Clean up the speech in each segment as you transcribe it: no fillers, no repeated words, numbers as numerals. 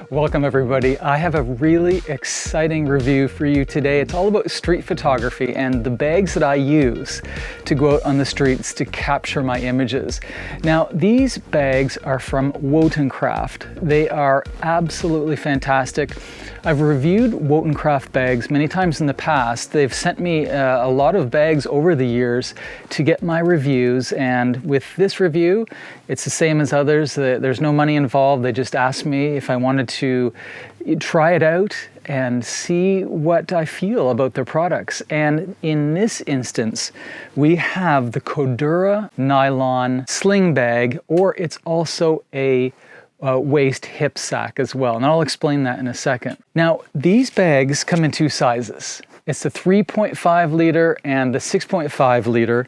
Welcome everybody. I have a really exciting review for you today. It's all about street photography and the bags that I use to go out on the streets to capture my images. Now, these bags are from Wotancraft. They are absolutely fantastic. I've reviewed Wotancraft bags many times in the past. They've sent me a lot of bags over the years to get my reviews, and with this review, it's the same as others. There's no money involved. They just asked me if I wanted to try it out and see what I feel about their products. And in this instance, we have the Cordura nylon sling bag, or it's also a waist hip sack as well. And I'll explain that in a second. Now, these bags come in two sizes. It's the 3.5 liter and the 6.5 liter.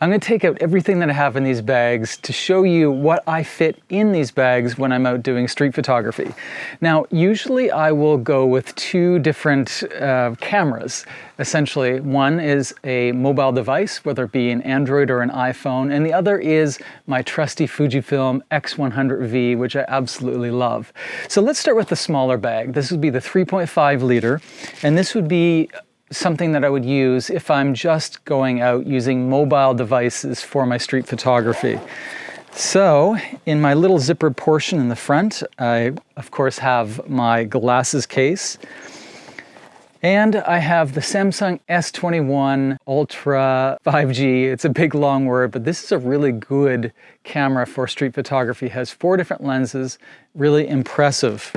I'm going to take out everything that I have in these bags to show you what I fit in these bags when I'm out doing street photography. Now, usually I will go with two different cameras. Essentially, one is a mobile device, whether it be an Android or an iPhone, and the other is my trusty Fujifilm X100V, which I absolutely love. So let's start with the smaller bag. This would be the 3.5 liter, and this would be something that I would use if I'm just going out using mobile devices for my street photography. So in my little zippered portion in the front, I of course have my glasses case, and I have the Samsung S21 Ultra 5G. It's a big long word, but this is a really good camera for street photography. It has 4 different lenses, really impressive.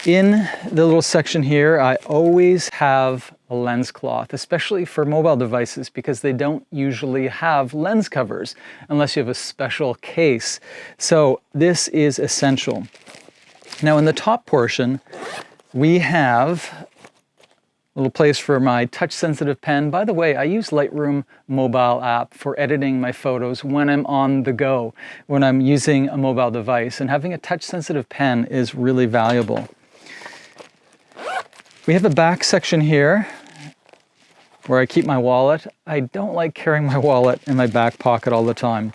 In the little section here, I always have a lens cloth, especially for mobile devices, because they don't usually have lens covers unless you have a special case. So this is essential. Now in the top portion, we have a little place for my touch-sensitive pen. By the way, I use Lightroom mobile app for editing my photos when I'm on the go, when I'm using a mobile device, and having a touch-sensitive pen is really valuable. We have a back section here where I keep my wallet. I don't like carrying my wallet in my back pocket all the time.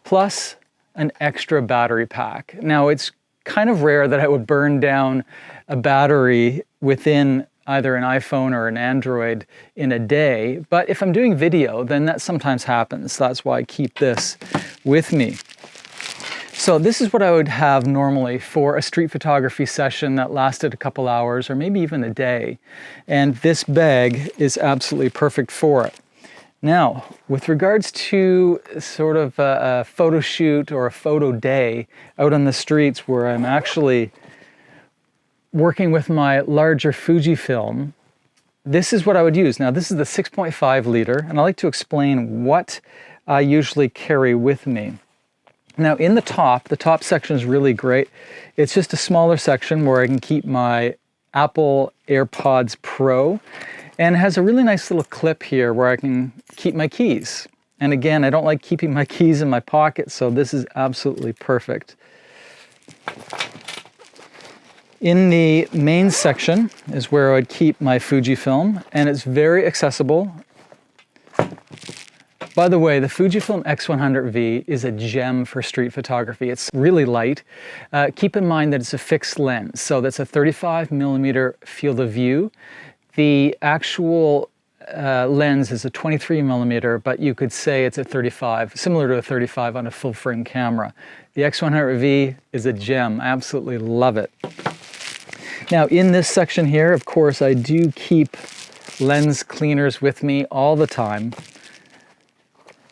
Plus an extra battery pack. Now, it's kind of rare that I would burn down a battery within either an iPhone or an Android in a day, but if I'm doing video, then that sometimes happens. That's why I keep this with me. So this is what I would have normally for a street photography session that lasted a couple hours or maybe even a day. And this bag is absolutely perfect for it. Now, with regards to sort of a photo shoot or a photo day out on the streets where I'm actually working with my larger Fujifilm, this is what I would use. Now, this is the 6.5 liter, and I like to explain what I usually carry with me. Now in the top section is really great. It's just a smaller section where I can keep my Apple AirPods Pro, and it has a really nice little clip here where I can keep my keys. And again, I don't like keeping my keys in my pocket, so this is absolutely perfect. In the main section is where I would keep my Fujifilm, and it's very accessible. By the way, the Fujifilm X100V is a gem for street photography. It's really light. Keep in mind that it's a fixed lens, so that's a 35mm field of view. The actual lens is a 23mm, but you could say it's a 35, similar to a 35 on a full frame camera. The X100V is a gem. I absolutely love it. Now in this section here, of course, I do keep lens cleaners with me all the time.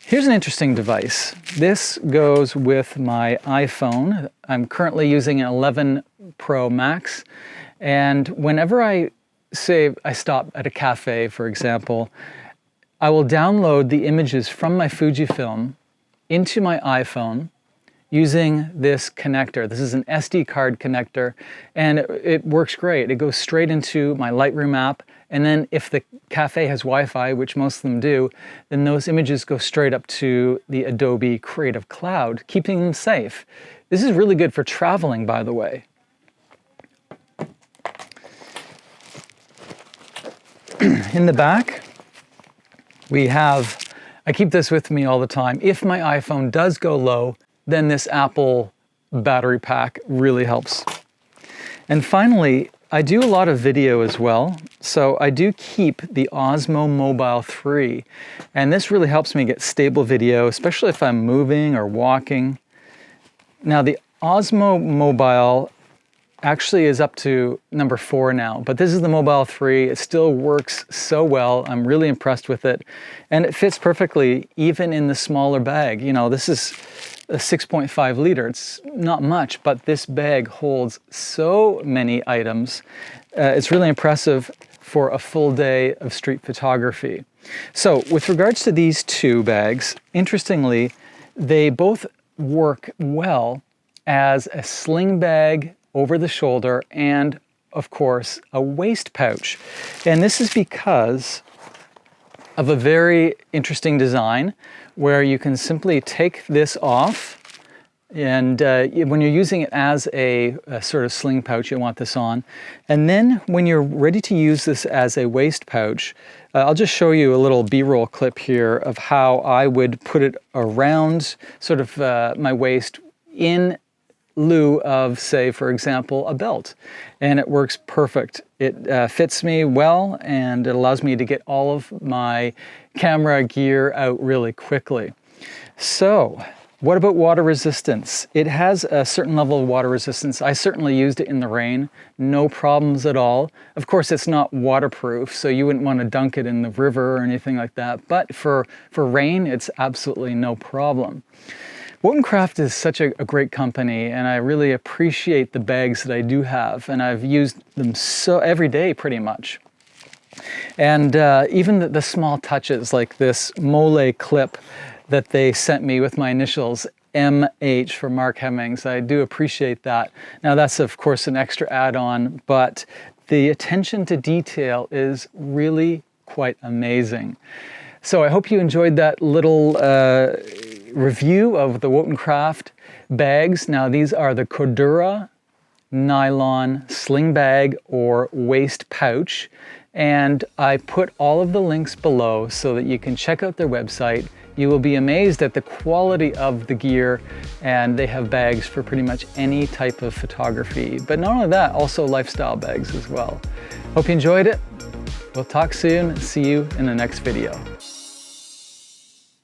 Here's an interesting device. This goes with my iPhone. I'm currently using an 11 Pro Max, and whenever I stop at a cafe, for example, I will download the images from my Fujifilm into my iPhone using this connector. This is an SD card connector, and it works great. It goes straight into my Lightroom app, and then if the cafe has Wi-Fi, which most of them do, then those images go straight up to the Adobe Creative Cloud, keeping them safe. This is really good for traveling, by the way. In the back, we have, I keep this with me all the time. If my iPhone does go low, then this Apple battery pack really helps. And finally, I do a lot of video as well. So I do keep the Osmo Mobile 3, and this really helps me get stable video, especially if I'm moving or walking. Now the Osmo Mobile actually is up to number 4 now, but this is the Mobile 3. It still works so well. I'm really impressed with it, and it fits perfectly even in the smaller bag. You know, this is a 6.5 liter. It's not much, but this bag holds so many items. It's really impressive for a full day of street photography. So with regards to these two bags, interestingly, they both work well as a sling bag over the shoulder and, of course, a waist pouch. And this is because of a very interesting design where you can simply take this off, and when you're using it as a sort of sling pouch, you want this on. And then when you're ready to use this as a waist pouch, I'll just show you a little B-roll clip here of how I would put it around sort of my waist in lieu of, say, for example, a belt. And it works perfect. It fits me well, and it allows me to get all of my camera gear out really quickly. So, what about water resistance? It has a certain level of water resistance. I certainly used it in the rain, no problems at all. Of course, it's not waterproof, so you wouldn't want to dunk it in the river or anything like that, but for rain, it's absolutely no problem. Wotancraft is such a great company, and I really appreciate the bags that I do have, and I've used them so every day pretty much. And even the small touches like this mole clip that they sent me with my initials, MH for Mark Hemmings. I do appreciate that. Now that's of course an extra add-on, but the attention to detail is really quite amazing. So I hope you enjoyed that little review of the Wotancraft bags. Now these are the Cordura nylon sling bag or waist pouch, and I put all of the links below so that you can check out their website. You will be amazed at the quality of the gear, and they have bags for pretty much any type of photography. But not only that, also lifestyle bags as well. Hope you enjoyed it. We'll talk soon. See you in the next video.